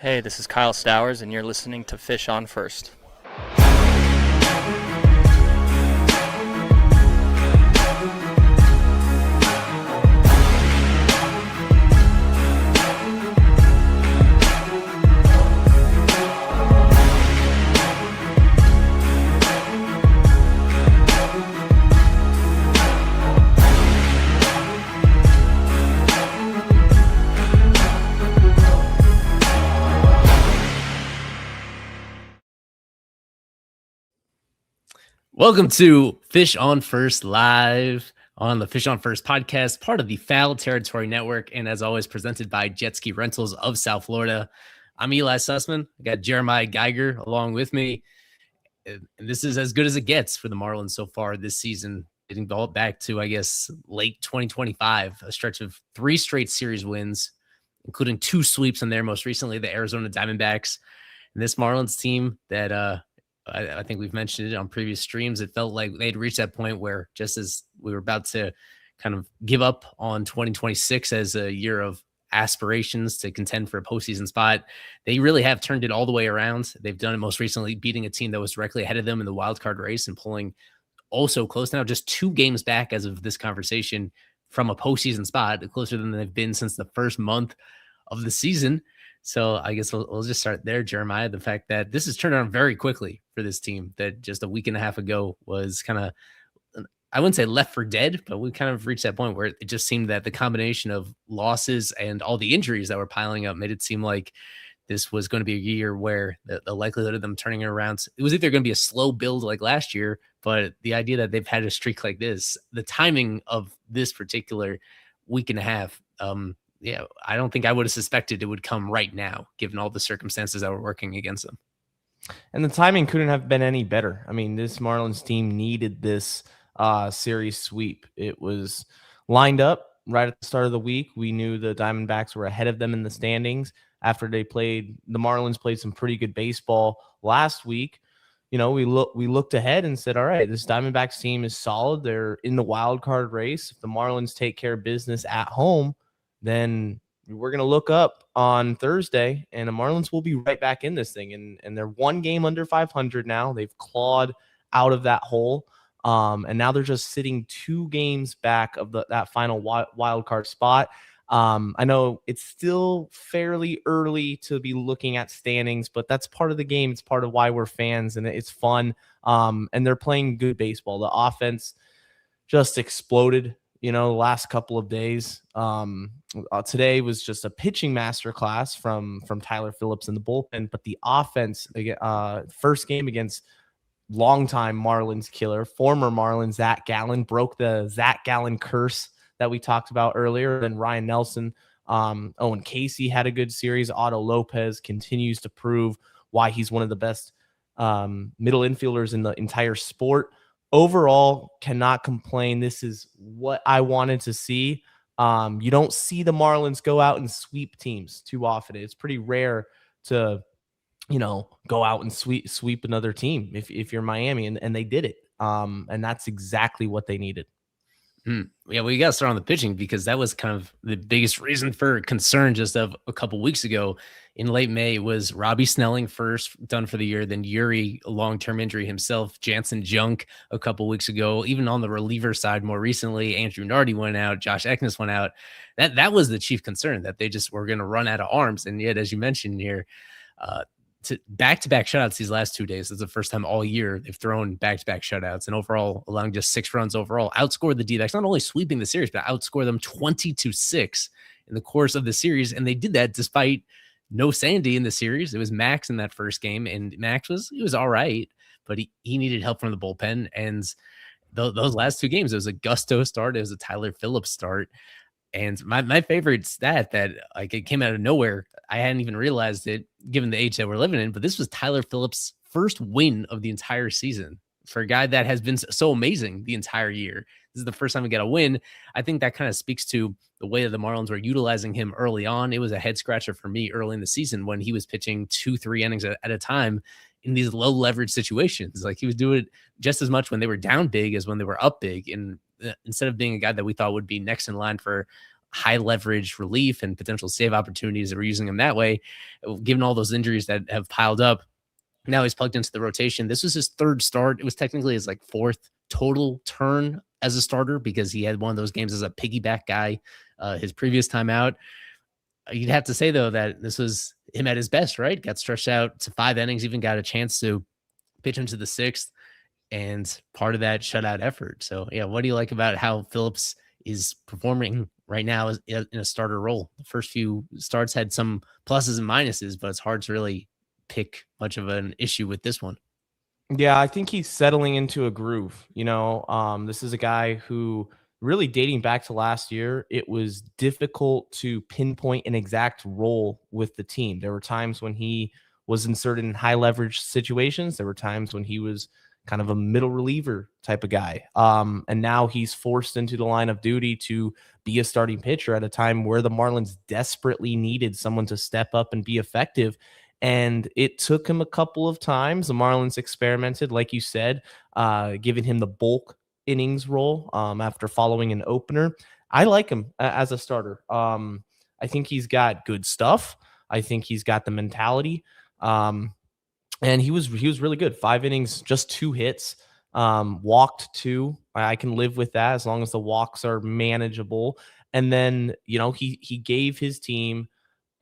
Hey, this is Kyle Stowers, and you're listening to Fish on First. Welcome to Fish on First live on the Fish on First podcast, part of the Foul Territory Network, and as always, presented by Jet Ski Rentals of South Florida. I'm Eli Sussman. I got Jeremiah Geiger along with me, and this is as good as it gets for the Marlins so far this season, getting back to, I guess, late 2025, a stretch of 3 straight series wins, including 2 sweeps in there, most recently the Arizona Diamondbacks. And this Marlins team that I think we've mentioned it on previous streams. It felt like they'd reached that point where just as we were about to kind of give up on 2026 as a year of aspirations to contend for a postseason spot, they really have turned it all the way around. They've done it most recently, beating a team that was directly ahead of them in the wild card race and pulling also close now, just 2 games back as of this conversation from a postseason spot, closer than they've been since the first month of the season. So I guess we'll just start there, Jeremiah. The fact that this has turned around very quickly for this team that just a week and a half ago was kind of, I wouldn't say left for dead, but we kind of reached that point where it just seemed that the combination of losses and all the injuries that were piling up made it seem like this was going to be a year where the likelihood of them turning it around, it was either going to be a slow build like last year, but the idea that they've had a streak like this, the timing of this particular week and a half, yeah, I don't think I would have suspected it would come right now, given all the circumstances that were working against them. And the timing couldn't have been any better. I mean, this Marlins team needed this series sweep. It was lined up right at the start of the week. We knew the Diamondbacks were ahead of them in the standings after the Marlins played some pretty good baseball last week. You know, we looked ahead and said, all right, this Diamondbacks team is solid. They're in the wild card race. If the Marlins take care of business at home, then we're going to look up on Thursday, and the Marlins will be right back in this thing. And they're 1 game under 500 now. They've clawed out of that hole, and now they're just sitting 2 games back of that final wild card spot. I know it's still fairly early to be looking at standings, but that's part of the game. It's part of why we're fans, and it's fun. And they're playing good baseball. The offense just exploded, the last couple of days. Today was just a pitching masterclass from Tyler Phillips in the bullpen, but the offense, first game against longtime Marlins killer, former Marlins Zach Gallen, broke the Zach Gallen curse that we talked about earlier. Then Ryan Nelson, Owen Casey had a good series. Otto Lopez continues to prove why he's one of the best middle infielders in the entire sport. Overall, cannot complain. This is what I wanted to see. You don't see the Marlins go out and sweep teams too often. It's pretty rare to, go out and sweep another team if you're Miami, and they did it. And that's exactly what they needed. Yeah, we got to start on the pitching because that was kind of the biggest reason for concern just of a couple weeks ago. In late May was Robbie Snelling first done for the year, then Yuri, a long-term injury himself, Jansen Junk a couple weeks ago. Even on the reliever side more recently, Andrew Nardi went out, Josh Eknes went out. That was the chief concern, that they just were going to run out of arms. And yet, as you mentioned here, to back-to-back shutouts these last 2 days. It's the first time all year they've thrown back-to-back shutouts, and overall, allowing just 6 runs overall, outscored the D-backs, not only sweeping the series, but outscored them 20-6 in the course of the series. And they did that despite no Sandy in the series. It was Max in that first game, and Max was all right, but he needed help from the bullpen. And those last 2 games, it was a Gusto start, it was a Tyler Phillips start. And my favorite stat that it came out of nowhere, I hadn't even realized it given the age that we're living in, but this was Tyler Phillips' first win of the entire season for a guy that has been so amazing the entire year. This is the first time we got a win. I think that kind of speaks to the way that the Marlins were utilizing him early on. It was a head scratcher for me early in the season when he was pitching 2-3 innings at a time in these low leverage situations. Like, he was doing it just as much when they were down big as when they were up big. And instead of being a guy that we thought would be next in line for high leverage relief and potential save opportunities that were using him that way, given all those injuries that have piled up. Now he's plugged into the rotation. This was his third start. It was technically his like fourth total turn as a starter because he had one of those games as a piggyback guy his previous time out. You'd have to say, though, that this was him at his best, right? Got stretched out to 5 innings, even got a chance to pitch into the 6th, and part of that shutout effort. So, yeah, what do you like about how Phillips is performing right now in a starter role? The first few starts had some pluses and minuses, but it's hard to really pick much of an issue with this one. Yeah, I think he's settling into a groove. This is a guy who really dating back to last year, it was difficult to pinpoint an exact role with the team. There were times when he was inserted in high leverage situations. There were times when he was kind of a middle reliever type of guy. And now he's forced into the line of duty to be a starting pitcher at a time where the Marlins desperately needed someone to step up and be effective. And it took him a couple of times. The Marlins experimented, like you said, giving him the bulk innings role after following an opener. I like him as a starter. I think he's got good stuff. I think he's got the mentality. And he was really good. 5 innings, just 2 hits, walked 2. I can live with that as long as the walks are manageable. And then, he gave his team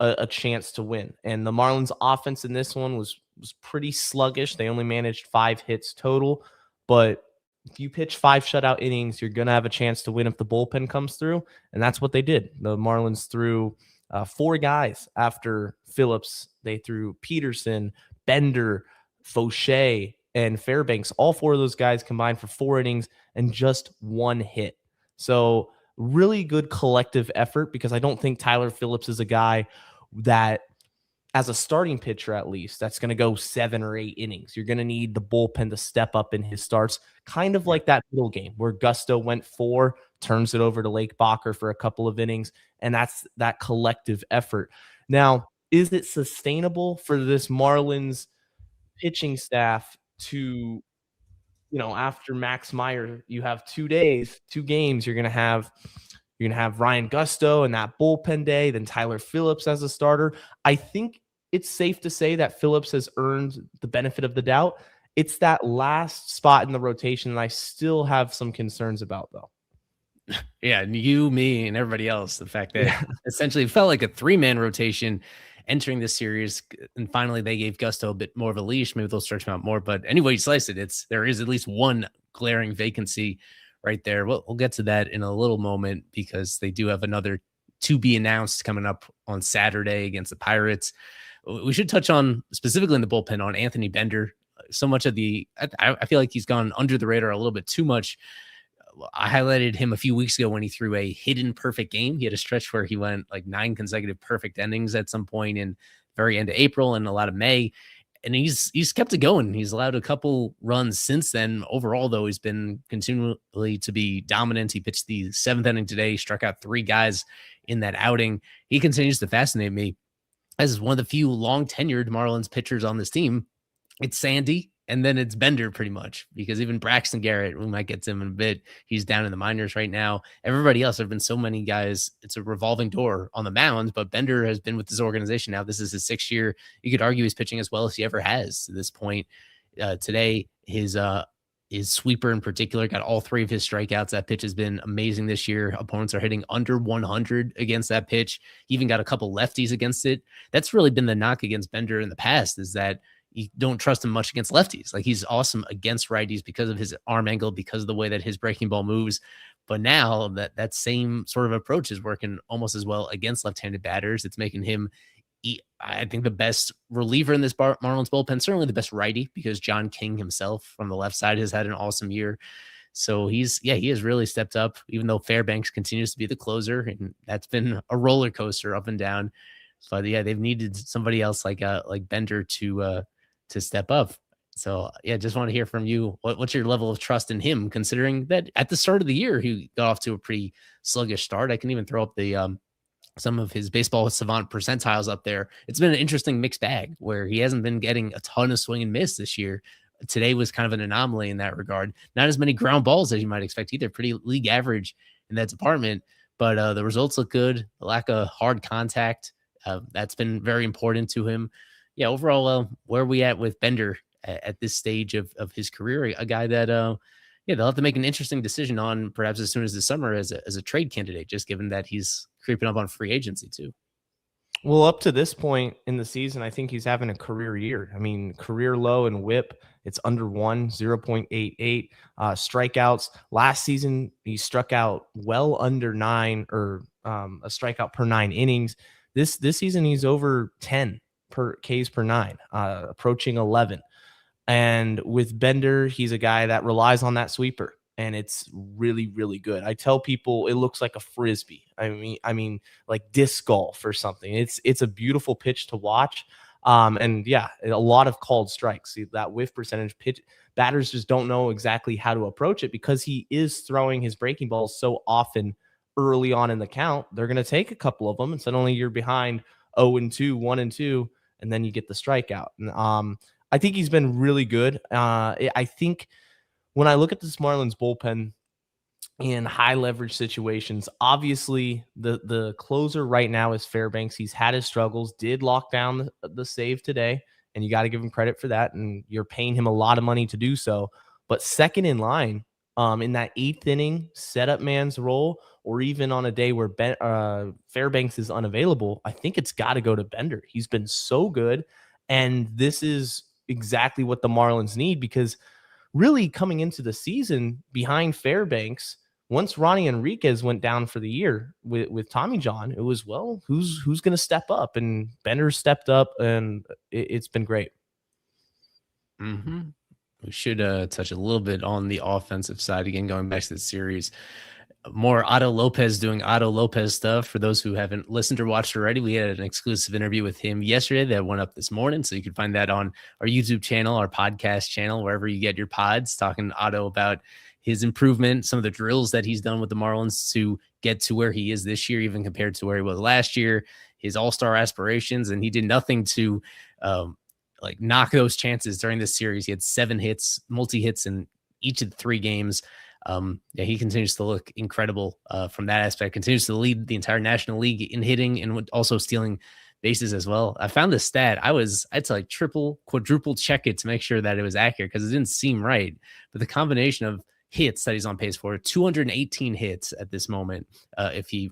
a chance to win. And the Marlins offense in this one was pretty sluggish. They only managed 5 hits total, but if you pitch 5 shutout innings, you're going to have a chance to win if the bullpen comes through. And that's what they did. The Marlins threw 4 guys after Phillips. They threw Peterson, Bender, Fauché, and Fairbanks. All 4 of those guys combined for 4 innings and just 1 hit. So really good collective effort, because I don't think Tyler Phillips is a guy that, as a starting pitcher at least, that's going to go 7 or 8 innings. You're going to need the bullpen to step up in his starts, kind of like that middle game where Gusto went 4, turns it over to Lake Bacher for a couple of innings, and that's that collective effort. Now, is it sustainable for this Marlins pitching staff to, after Max Meyer, you have 2 days, 2 games, you're going to have Ryan Gusto and that bullpen day, then Tyler Phillips as a starter. I think it's safe to say that Phillips has earned the benefit of the doubt. It's that last spot in the rotation that I still have some concerns about, though. Yeah, you, me, and everybody else. The fact that essentially it felt like a 3-man rotation entering this series, and finally they gave Gusto a bit more of a leash. Maybe they'll stretch him out more. But anyway, you slice it, there is at least one glaring vacancy right there. We'll get to that in a little moment, because they do have another to be announced coming up on Saturday against the Pirates. We should touch on, specifically in the bullpen, on Anthony Bender. So much of I feel like he's gone under the radar a little bit too much. I highlighted him a few weeks ago when he threw a hidden perfect game. He had a stretch where he went like 9 consecutive perfect endings at some point in very end of April and a lot of May. And he's kept it going. He's allowed a couple runs since then. Overall, though, he's been continually to be dominant. He pitched the 7th inning today, struck out 3 guys in that outing. He continues to fascinate me as one of the few long-tenured Marlins pitchers on this team. It's Sandy, and then it's Bender pretty much, because even Braxton Garrett, we might get to him in a bit, he's down in the minors right now. Everybody else, there have been so many guys. It's a revolving door on the mound, but Bender has been with this organization now. This is his 6th year. You could argue he's pitching as well as he ever has to this point. Today, his sweeper in particular got all 3 of his strikeouts. That pitch has been amazing this year. Opponents are hitting under 100 against that pitch. He even got a couple lefties against it. That's really been the knock against Bender in the past, is that you don't trust him much against lefties. Like, he's awesome against righties because of his arm angle, because of the way that his breaking ball moves. But now that same sort of approach is working almost as well against left-handed batters. It's making him, I think, the best reliever in this Marlins bullpen, certainly the best righty, because John King himself from the left side has had an awesome year. So he has really stepped up, even though Fairbanks continues to be the closer, and that's been a roller coaster up and down. But yeah, they've needed somebody else like Bender to step up. So yeah, just want to hear from you. What's your level of trust in him, considering that at the start of the year, he got off to a pretty sluggish start? I can even throw up the some of his baseball savant percentiles up there. It's been an interesting mixed bag where he hasn't been getting a ton of swing and miss this year. Today was kind of an anomaly in that regard. Not as many ground balls as you might expect either. Pretty league average in that department. but the results look good. The lack of hard contact, that's been very important to him. Yeah, overall, where are we at with Bender at this stage of his career? A guy that, yeah, they'll have to make an interesting decision on perhaps as soon as the summer as a trade candidate, just given that he's creeping up on free agency too. Well, up to this point in the season, I think he's having a career year. I mean, career low in whip. It's under 0.88. Strikeouts. Last season, he struck out well under 9 or a strikeout per 9 innings. This season, he's over 10 per Ks per 9, approaching 11. And with Bender, he's a guy that relies on that sweeper, and it's really, really good. I tell people it looks like a frisbee. I mean, like disc golf or something. It's a beautiful pitch to watch. And yeah, a lot of called strikes. See, that whiff percentage, batters just don't know exactly how to approach it because he is throwing his breaking balls so often early on in the count. They're going to take a couple of them, and suddenly you're behind 0-2, 1-2, and then you get the strikeout. And I think he's been really good. I think when I look at this Marlins bullpen in high leverage situations, obviously the closer right now is Fairbanks. He's had his struggles, did lock down the save today, and you got to give him credit for that. And you're paying him a lot of money to do so. But second in line, in that 8th inning setup man's role, or even on a day where Fairbanks is unavailable, I think it's got to go to Bender. He's been so good, and this is exactly what the Marlins need, because really coming into the season behind Fairbanks, once Ronnie Enriquez went down for the year with Tommy John, it was, well, who's going to step up? And Bender stepped up, and it's been great. Mm-hmm. We should touch a little bit on the offensive side again, going back to the series. More Otto Lopez doing Otto Lopez stuff. For those who haven't listened or watched already, we had an exclusive interview with him yesterday that went up this morning. So you can find that on our YouTube channel, our podcast channel, wherever you get your pods, talking to Otto about his improvement, some of the drills that he's done with the Marlins to get to where he is this year, even compared to where he was last year, his all-star aspirations. And he did nothing to knock those chances during this series. He had 7 hits, multi-hits in each of the 3 games. Yeah, he continues to look incredible from that aspect, continues to lead the entire National League in hitting and also stealing bases as well. I found this stat. I had to triple, quadruple check it to make sure that it was accurate because it didn't seem right. But the combination of hits that he's on pace for, 218 hits at this moment, if he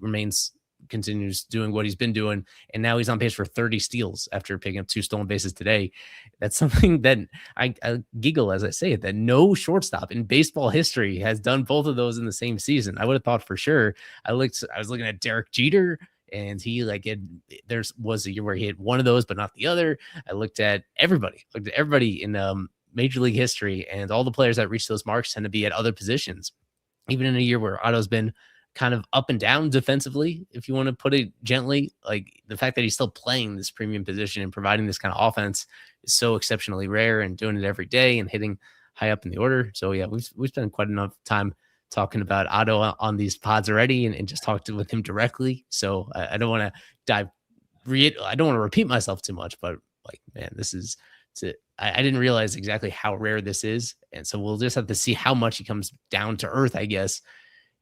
continues doing what he's been doing, and now he's on pace for 30 steals after picking up 2 stolen bases today. That's something that I giggle as I say it, that no shortstop in baseball history has done both of those in the same season. I would have thought for sure. I was looking at Derek Jeter, and he there was a year where he had one of those but not the other. I looked at everybody in Major League history, and all the players that reach those marks tend to be at other positions. Even in a year where Otto's been kind of up and down defensively, if you want to put it gently, like the fact that he's still playing this premium position and providing this kind of offense is so exceptionally rare, and doing it every day and hitting high up in the order. So yeah, we've spent quite enough time talking about Otto on these pods already, and just talked with him directly. So I don't want to I don't want to repeat myself too much, but man, I didn't realize exactly how rare this is. And so we'll just have to see how much he comes down to earth, I guess,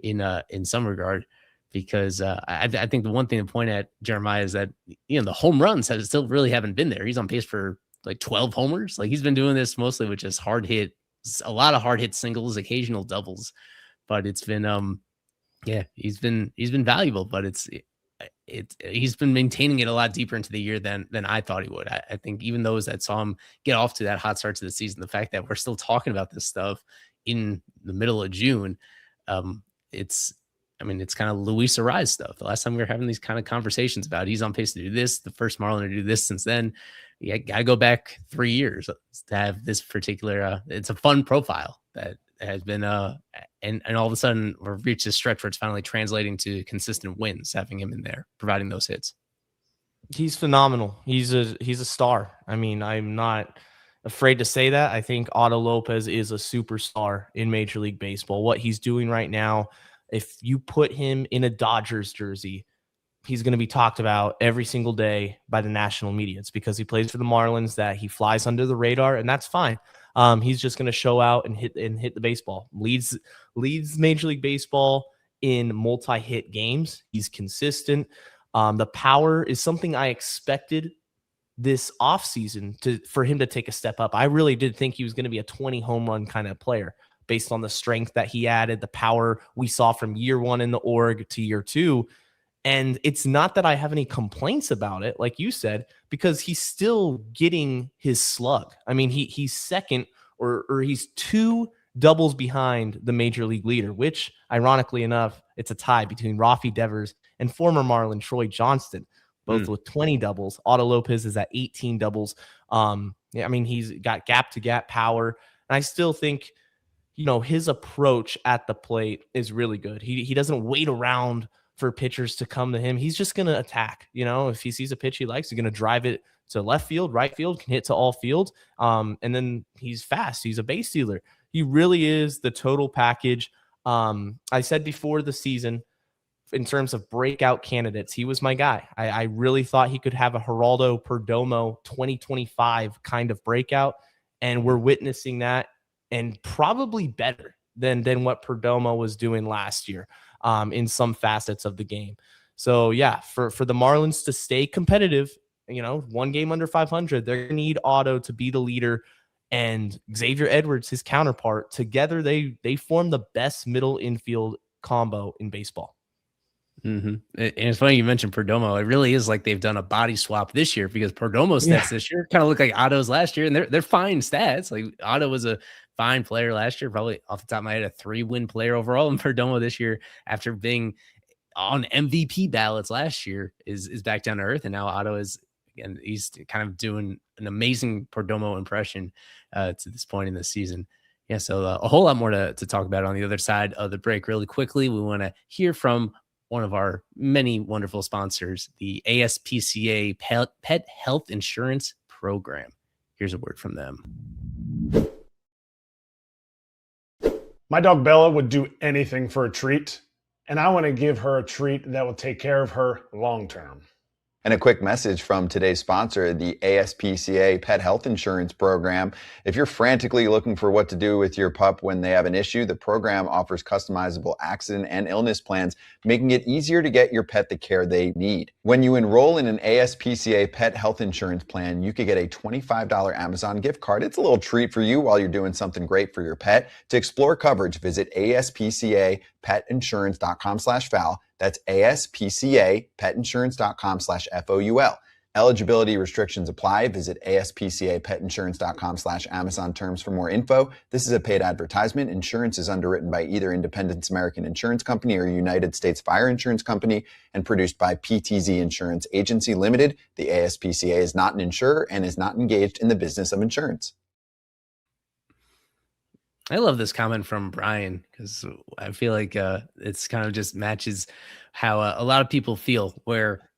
in some regard, because I think the one thing to point at, Jeremiah, is that the home runs still really haven't been there. He's on pace for 12 homers. He's been doing this mostly with just a lot of hard hit singles, occasional doubles, but it's been he's been valuable, but he's been maintaining it a lot deeper into the year than I thought he would. I think even those that saw him get off to that hot start to the season, the fact that we're still talking about this stuff in the middle of June, it's kind of Luis Arraez stuff. The last time we were having these kind of conversations about he's on pace to do this, the first Marlin to do this since then, got to go back 3 years to have this particular, it's a fun profile that has been, and all of a sudden we've reached a stretch where it's finally translating to consistent wins, having him in there, providing those hits. He's phenomenal. He's a star. I mean, I'm not afraid to say that. I think Otto Lopez is a superstar in Major League Baseball. What he's doing right now, if you put him in a Dodgers jersey, he's going to be talked about every single day by the national media. It's because he plays for the Marlins that he flies under the radar, and that's fine. He's just going to show out and hit the baseball. Leads Major League Baseball in multi-hit games. He's consistent. The power is something I expected this offseason for him to take a step up. I really did think he was going to be a 20 home run kind of player based on the strength that he added, the power we saw from year one in the org to year two. And it's not that I have any complaints about it, like you said, because he's still getting his slug. I mean, he's second or he's 2 doubles behind the major league leader, which ironically enough, it's a tie between Rafi Devers and former Marlin Troy Johnston, both with 20 doubles. Otto Lopez is at 18 doubles. Yeah, I mean, he's got gap to gap power. And I still think, his approach at the plate is really good. He doesn't wait around for pitchers to come to him. He's just going to attack. If he sees a pitch he likes, he's going to drive it to left field, right field, can hit to all fields. And then he's fast. He's a base stealer. He really is the total package. I said before the season, in terms of breakout candidates, he was my guy. I really thought he could have a Geraldo Perdomo 2025 kind of breakout. And we're witnessing that, and probably better than what Perdomo was doing last year in some facets of the game. So yeah, for the Marlins to stay competitive, one game under 500, they're going to need Otto to be the leader, and Xavier Edwards, his counterpart. Together, they form the best middle infield combo in baseball. Mm-hmm. And it's funny you mentioned Perdomo. It really is like they've done a body swap this year, because Perdomo's stats this year kind of look like Otto's last year, and they're fine stats. Like Otto was a fine player last year, probably off the top of my head, a 3-win player overall. And Perdomo this year, after being on MVP ballots last year, is back down to earth. And now Otto is, again, he's kind of doing an amazing Perdomo impression to this point in the season. Yeah, so a whole lot more to talk about on the other side of the break. Really quickly, we want to hear from one of our many wonderful sponsors, the ASPCA Pet Health Insurance Program. Here's a word from them. My dog Bella would do anything for a treat, and I want to give her a treat that will take care of her long term. And a quick message from today's sponsor, the ASPCA Pet Health Insurance Program. If you're frantically looking for what to do with your pup when they have an issue, the program offers customizable accident and illness plans, making it easier to get your pet the care they need. When you enroll in an ASPCA Pet Health Insurance plan, you could get a $25 Amazon gift card. It's a little treat for you while you're doing something great for your pet. To explore coverage, visit aspcapetinsurance.com/FOUL. That's aspcapetinsurance.com/FOUL. Eligibility restrictions apply. Visit aspcapetinsurance.com/Amazon terms for more info. This is a paid advertisement. Insurance is underwritten by either Independence American Insurance Company or United States Fire Insurance Company and produced by PTZ Insurance Agency Limited. The ASPCA is not an insurer and is not engaged in the business of insurance. I love this comment from Brian, because I feel like it's kind of just matches how a lot of people feel, where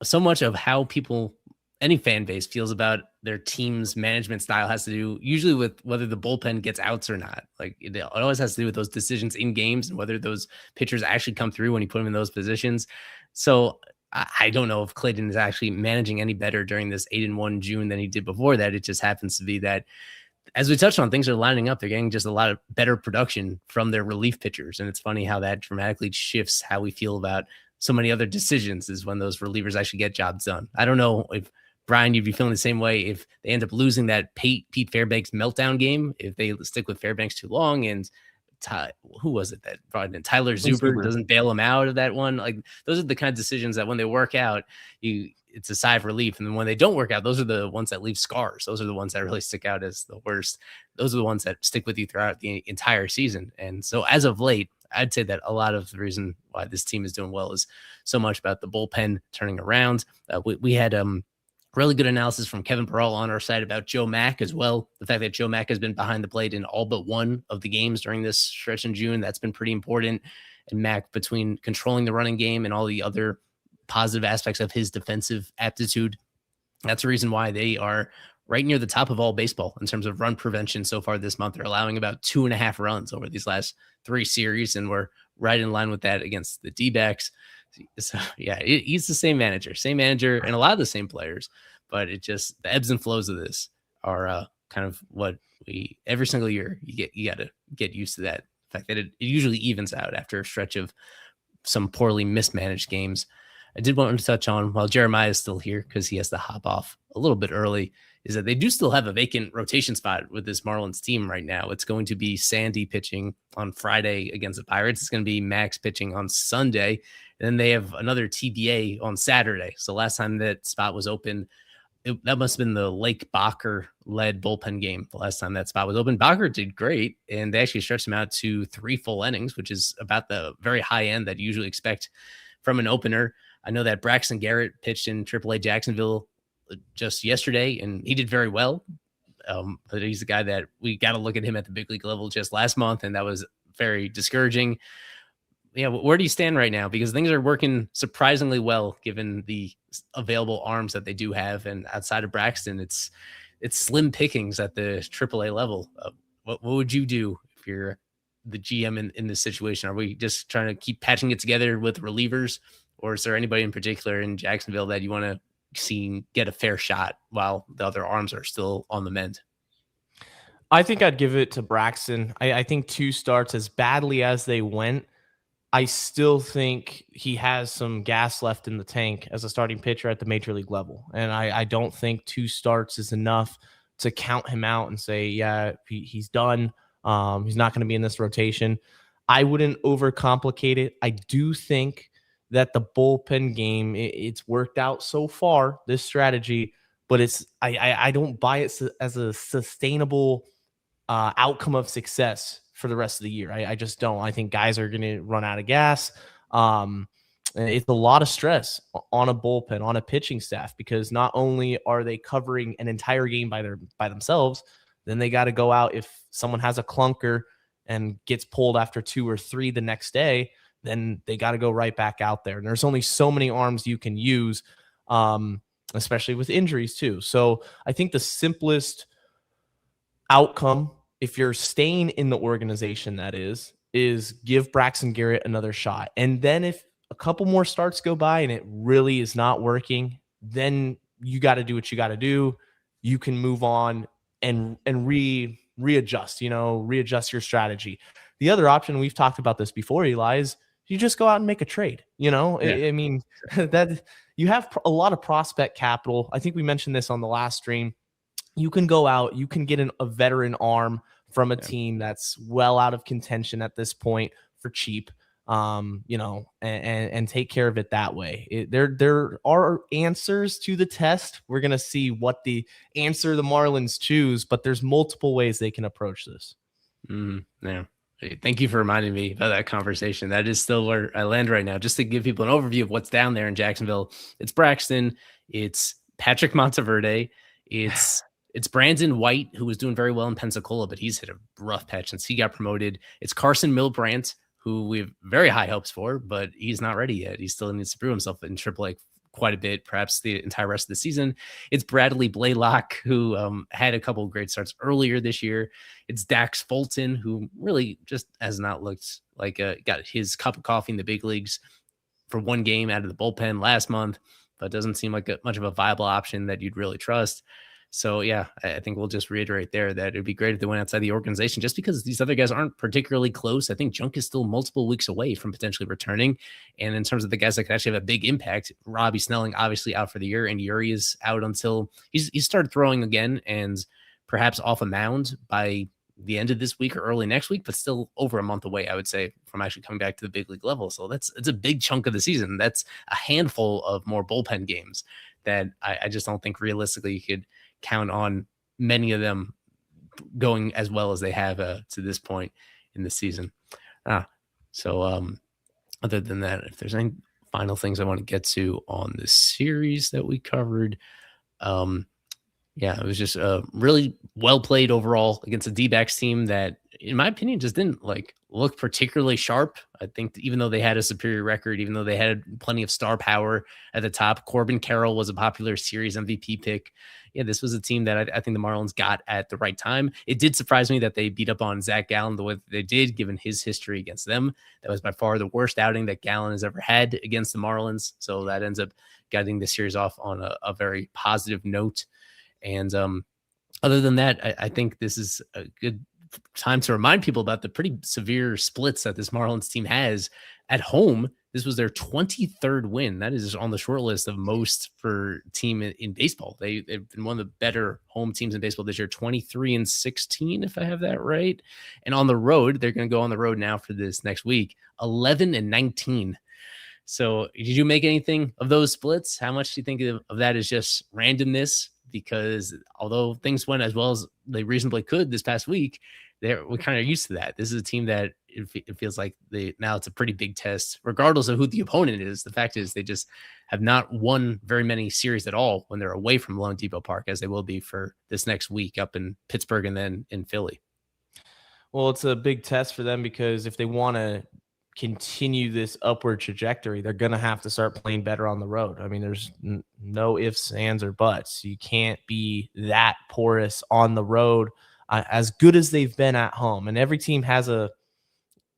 so much of how people, any fan base, feels about their team's management style has to do usually with whether the bullpen gets outs or not. Like it always has to do with those decisions in games and whether those pitchers actually come through when you put them in those positions. So I don't know if Clayton is actually managing any better during this 8-1 June than he did before that. It just happens to be that, as we touched on, things are lining up. They're getting just a lot of better production from their relief pitchers. And it's funny how that dramatically shifts how we feel about so many other decisions, is when those relievers actually get jobs done. I don't know if, Brian, you'd be feeling the same way if they end up losing that Pete Fairbanks meltdown game, if they stick with Fairbanks too long, and who was it that brought in? Tyler Zuber doesn't bail him out of that one. Like, those are the kind of decisions that when they work out, it's a sigh of relief. And then when they don't work out, those are the ones that leave scars. Those are the ones that really stick out as the worst. Those are the ones that stick with you throughout the entire season. And so as of late, I'd say that a lot of the reason why this team is doing well is so much about the bullpen turning around. We had really good analysis from Kevin Peral on our side about Joe Mack as well. The fact that Joe Mack has been behind the plate in all but one of the games during this stretch in June, that's been pretty important. And Mack, between controlling the running game and all the other positive aspects of his defensive aptitude, that's the reason why they are right near the top of all baseball in terms of run prevention so far this month. They're allowing about 2.5 runs over these last 3 series, and we're right in line with that against the D-backs. So yeah, he's the same manager and a lot of the same players, but it just, the ebbs and flows of this are kind of what we, every single year you got to get used to that fact that it usually evens out after a stretch of some poorly mismanaged games. I did want to touch on, while Jeremiah is still here because he has to hop off a little bit early, is that they do still have a vacant rotation spot with this Marlins team right now. It's going to be Sandy pitching on Friday against the Pirates. It's going to be Max pitching on Sunday. And then they have another TBA on Saturday. So last time that spot was open, that must have been the Lake Bacher-led bullpen game. The last time that spot was open, Bacher did great, and they actually stretched him out to 3 full innings, which is about the very high end that you usually expect from an opener. I know that Braxton Garrett pitched in AAA Jacksonville just yesterday, and he did very well. But he's the guy that we got to look at him at the big league level just last month, and that was very discouraging. Yeah, where do you stand right now? Because things are working surprisingly well given the available arms that they do have, and outside of Braxton, it's slim pickings at the AAA level. What would you do if you're the GM in this situation? Are we just trying to keep patching it together with relievers, or is there anybody in particular in Jacksonville that you want to see get a fair shot while the other arms are still on the mend? I think I'd give it to Braxton. I think 2 starts, as badly as they went, I still think he has some gas left in the tank as a starting pitcher at the major league level. And I don't think 2 starts is enough to count him out and say, yeah, he's done. He's not going to be in this rotation. I wouldn't overcomplicate it. I do think that the bullpen game, it's worked out so far, this strategy, but I don't buy it as a sustainable outcome of success for the rest of the year. I just don't. I think guys are going to run out of gas. It's a lot of stress on a bullpen, on a pitching staff, because not only are they covering an entire game by themselves, then they got to go out if someone has a clunker and gets pulled after 2 or 3 the next day, then they got to go right back out there. And there's only so many arms you can use, especially with injuries too. So I think the simplest outcome, if you're staying in the organization, that is give Braxton Garrett another shot. And then if a couple more starts go by and it really is not working, then you got to do what you got to do. You can move on and readjust your strategy. The other option, we've talked about this before, Eli, is you just go out and make a trade. Yeah. I mean, that you have a lot of prospect capital. I think we mentioned this on the last stream. You can go out, you can get a veteran arm from a team that's well out of contention at this point for cheap, and take care of it that way. There are answers to the test. We're going to see what the answer the Marlins choose, but there's multiple ways they can approach this. Yeah. Thank you for reminding me about that conversation. That is still where I land right now. Just to give people an overview of what's down there in Jacksonville, it's Braxton, it's Patrick Monteverde, it's Brandon White, who was doing very well in Pensacola, but he's hit a rough patch since he got promoted. It's Carson Milbrandt, who we have very high hopes for, but he's not ready yet. He still needs to prove himself in AAA quite a bit, perhaps the entire rest of the season. It's Bradley Blaylock, who had a couple of great starts earlier this year. It's Dax Fulton, who really just has not looked like got his cup of coffee in the big leagues for 1 game out of the bullpen last month, but doesn't seem like much of a viable option that you'd really trust. So, yeah, I think we'll just reiterate there that it'd be great if they went outside the organization just because these other guys aren't particularly close. I think Junk is still multiple weeks away from potentially returning. And in terms of the guys that could actually have a big impact, Robbie Snelling obviously out for the year, and Yuri is out until he's started throwing again and perhaps off a mound by the end of this week or early next week, but still over a month away, I would say, from actually coming back to the big league level. So it's a big chunk of the season. That's a handful of more bullpen games that I just don't think realistically you could count on many of them going as well as they have to this point in the season. So other than that, if there's any final things I want to get to on the series that we covered, it was just really well played overall against a D-backs team that, in my opinion, just didn't look particularly sharp. I think that even though they had a superior record, even though they had plenty of star power at the top, Corbin Carroll was a popular series MVP pick. Yeah, this was a team that I think the Marlins got at the right time. It did surprise me that they beat up on Zach Gallen the way that they did, given his history against them. That was by far the worst outing that Gallen has ever had against the Marlins. So that ends up getting the series off on a very positive note. And other than that, I think this is a good time to remind people about the pretty severe splits that this Marlins team has at home. This was their 23rd win. That is on the short list of most for team in baseball. They've been one of the better home teams in baseball this year, 23-16, if I have that right. And on the road, they're going to go on the road now for this next week, 11-19. So did you make anything of those splits? How much do you think of that is just randomness? Because although things went as well as they reasonably could this past week, we're kind of used to that. This is a team that it feels like now it's a pretty big test, regardless of who the opponent is. The fact is they just have not won very many series at all when they're away from Lone Depot Park, as they will be for this next week up in Pittsburgh and then in Philly. Well, it's a big test for them because if they want to continue this upward trajectory, they're going to have to start playing better on the road. I mean, there's no ifs, ands, or buts. You can't be that porous on the road as good as they've been at home. And every team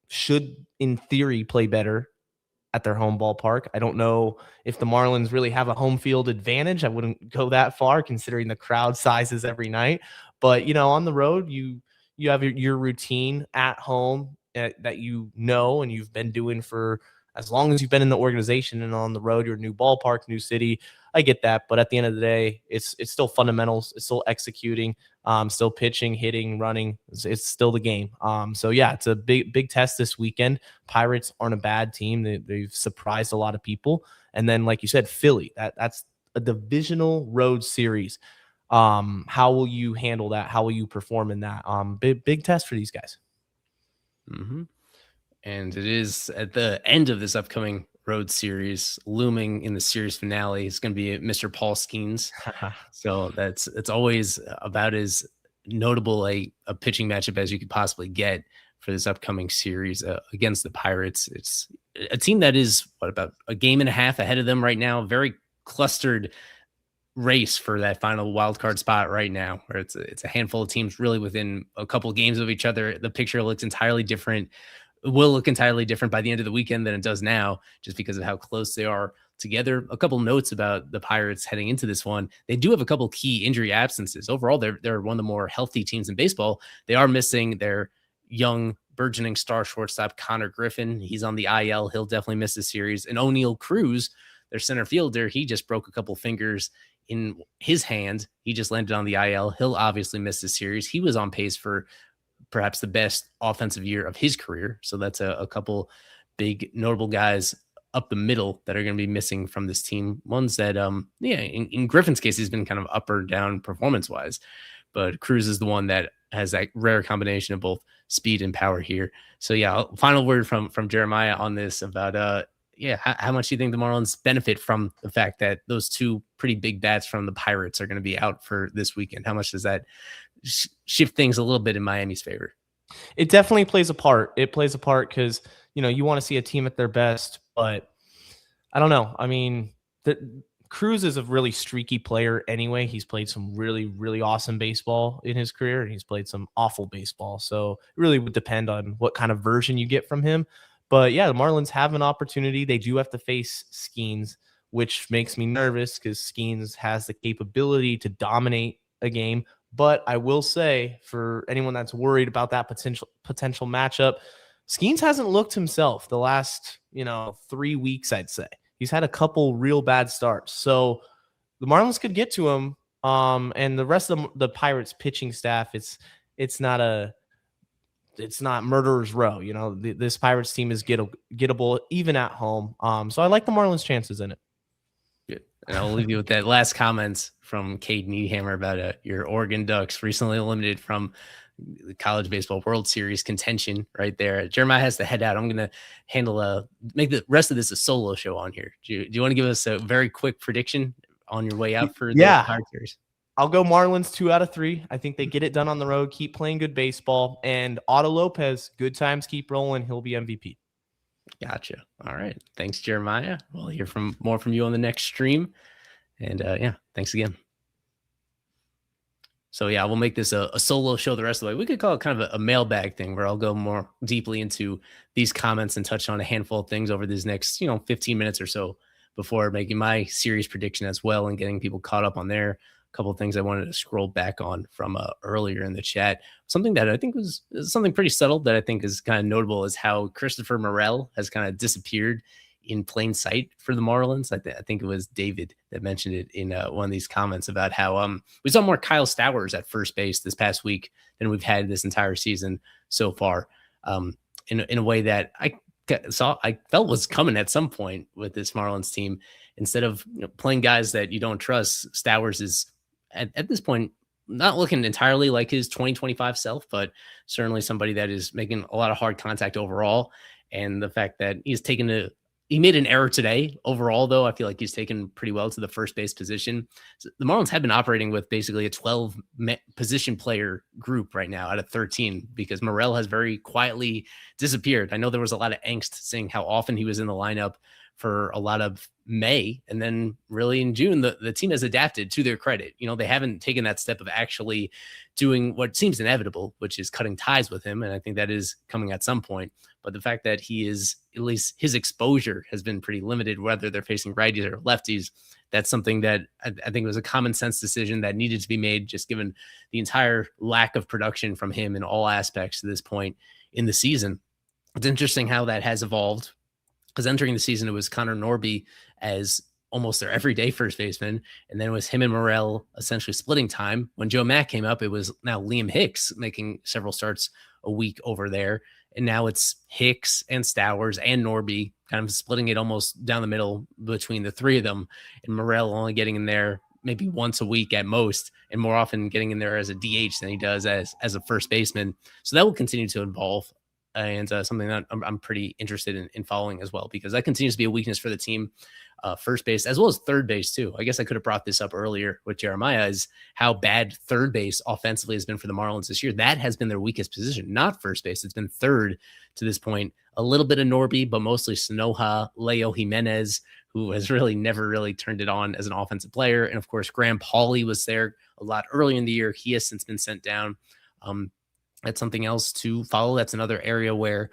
should, in theory, play better at their home ballpark. I don't know if the Marlins really have a home field advantage. I wouldn't go that far considering the crowd sizes every night. But, on the road, you have your routine at home that and you've been doing for as long as you've been in the organization, and on the road, your new ballpark, new city. I get that. But at the end of the day, it's still fundamentals. It's still executing, still pitching, hitting, running. It's still the game. So yeah, it's a big test this weekend. Pirates aren't a bad team. They've surprised a lot of people. And then, like you said, Philly, that's a divisional road series. How will you handle that? How will you perform in that? Big test for these guys. Mm-hmm. And it is at the end of this upcoming road series, looming in the series finale. It's going to be Mr. Paul Skeens. So it's always about as notable a pitching matchup as you could possibly get for this upcoming series against the Pirates. It's a team that is about a game and a half ahead of them right now. Very clustered race for that final wild card spot right now, where it's a handful of teams really within a couple of games of each other. The picture looks entirely different. It will look entirely different by the end of the weekend than it does now, just because of how close they are together. A couple notes about the Pirates heading into this one. They do have a couple key injury absences. Overall, they're one of the more healthy teams in baseball. They are missing their young burgeoning star shortstop, Connor Griffin. He's on the IL. He'll definitely miss the series. And O'Neal Cruz, their center fielder, he just broke a couple fingers in his hand. He just landed on the IL. He'll obviously miss the series. He was on pace for perhaps the best offensive year of his career. So that's a couple big notable guys up the middle that are going to be missing from this team. Ones that, in Griffin's case, he's been kind of up or down performance wise, but Cruz is the one that has that rare combination of both speed and power here. So yeah, final word from Jeremiah on this about, how much do you think the Marlins benefit from the fact that those two pretty big bats from the Pirates are going to be out for this weekend? How much does that shift things a little bit in Miami's favor? It definitely plays a part. It plays a part because, you want to see a team at their best, but I don't know. I mean, Cruz is a really streaky player anyway. He's played some really, really awesome baseball in his career, and he's played some awful baseball. So it really would depend on what kind of version you get from him. But yeah, the Marlins have an opportunity. They do have to face Skeens, which makes me nervous because Skeens has the capability to dominate a game. But I will say, for anyone that's worried about that potential matchup, Skeens hasn't looked himself the last 3 weeks. I'd say he's had a couple real bad starts, so the Marlins could get to him. And the rest of the Pirates pitching staff, it's not murderer's row. This Pirates team is gettable even at home. So I like the Marlins' chances in it. Good. And I'll leave you with that last comment from Cade Needhammer about your Oregon Ducks recently eliminated from the College Baseball World Series contention right there. Jeremiah has to head out. I'm going to make the rest of this a solo show on here. Do you want to give us a very quick prediction on your way out for the Pirate Series? I'll go Marlins 2 out of 3. I think they get it done on the road, keep playing good baseball, and Otto Lopez, good times keep rolling. He'll be MVP. Gotcha. All right. Thanks, Jeremiah. We'll hear more from you on the next stream. And thanks again. So yeah, we'll make this a solo show the rest of the way. We could call it kind of a mailbag thing where I'll go more deeply into these comments and touch on a handful of things over these next, 15 minutes or so before making my series prediction as well and getting people caught up on their couple of things I wanted to scroll back on from earlier in the chat. Something that I think was something pretty subtle that I think is kind of notable is how Christopher Morel has kind of disappeared in plain sight for the Marlins. I think it was David that mentioned it in one of these comments about how we saw more Kyle Stowers at first base this past week than we've had this entire season so far, in a way that I felt was coming at some point with this Marlins team. Instead of playing guys that you don't trust, Stowers is at this point not looking entirely like his 2025 self, but certainly somebody that is making a lot of hard contact overall. And the fact that he made an error today overall, though, I feel like he's taken pretty well to the first base position. So the Marlins have been operating with basically a 12 position player group right now out of 13 because Morel has very quietly disappeared. I know there was a lot of angst seeing how often he was in the lineup for a lot of May. And then really in June, the team has adapted to their credit. They haven't taken that step of actually doing what seems inevitable, which is cutting ties with him. And I think that is coming at some point. But the fact that he is, at least his exposure has been pretty limited, whether they're facing righties or lefties, that's something that I think was a common sense decision that needed to be made, just given the entire lack of production from him in all aspects to this point in the season. It's interesting how that has evolved, because entering the season, it was Connor Norby as almost their everyday first baseman. And then it was him and Morel essentially splitting time. When Joe Mack came up, it was now Liam Hicks making several starts a week over there. And now it's Hicks and Stowers and Norby kind of splitting it almost down the middle between the three of them. And Morel only getting in there maybe once a week at most, and more often getting in there as a DH than he does as a first baseman. So that will continue to evolve. And something that I'm pretty interested in following as well, because that continues to be a weakness for the team, first base, as well as third base too. I guess I could have brought this up earlier with Jeremiah, is how bad third base offensively has been for the Marlins this year. That has been their weakest position, not first base. It's been third to this point. A little bit of Norby, but mostly Sanoja, Leo Jimenez, who has really never really turned it on as an offensive player. And of course, Graham Pauley was there a lot earlier in the year. He has since been sent down. That's something else to follow. That's another area where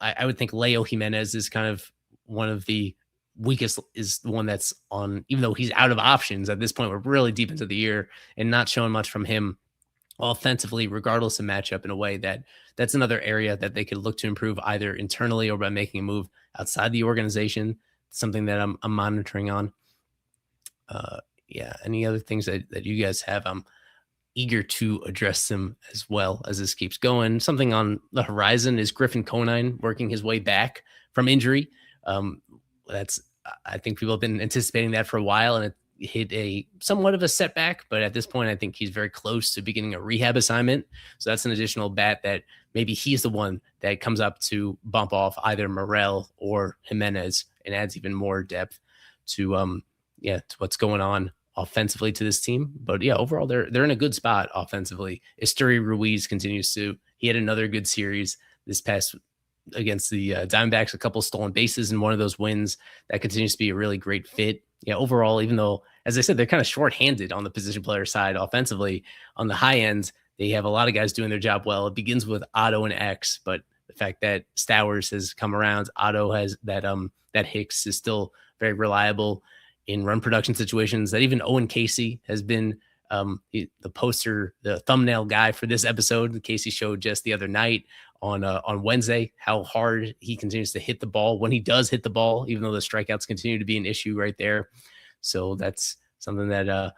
I would think Leo Jimenez is kind of one of the weakest, is the one that's on, even though he's out of options at this point. We're really deep into the year and not showing much from him offensively, regardless of matchup, in a way that's another area that they could look to improve either internally or by making a move outside the organization. Something that I'm monitoring on. Any other things that you guys have? I'm eager to address them as well as this keeps going. Something on the horizon is Griffin Conine working his way back from injury. I think people have been anticipating that for a while, and it hit a somewhat of a setback, but at this point, I think he's very close to beginning a rehab assignment. So that's an additional bat that maybe he's the one that comes up to bump off either Morel or Jimenez and adds even more depth to what's going on offensively to this team. But yeah, overall they're in a good spot offensively. Esteury Ruiz he had another good series this past against the Diamondbacks, a couple stolen bases in one of those wins. That continues to be a really great fit. Yeah, overall, even though, as I said, they're kind of shorthanded on the position player side offensively, on the high end, they have a lot of guys doing their job well. It begins with Otto and X, but the fact that Stowers has come around, Otto has that Hicks is still very reliable in run production situations, that even Owen Casey has been the thumbnail guy for this episode. Casey showed just the other night on Wednesday how hard he continues to hit the ball when he does hit the ball, even though the strikeouts continue to be an issue right there. So that's something that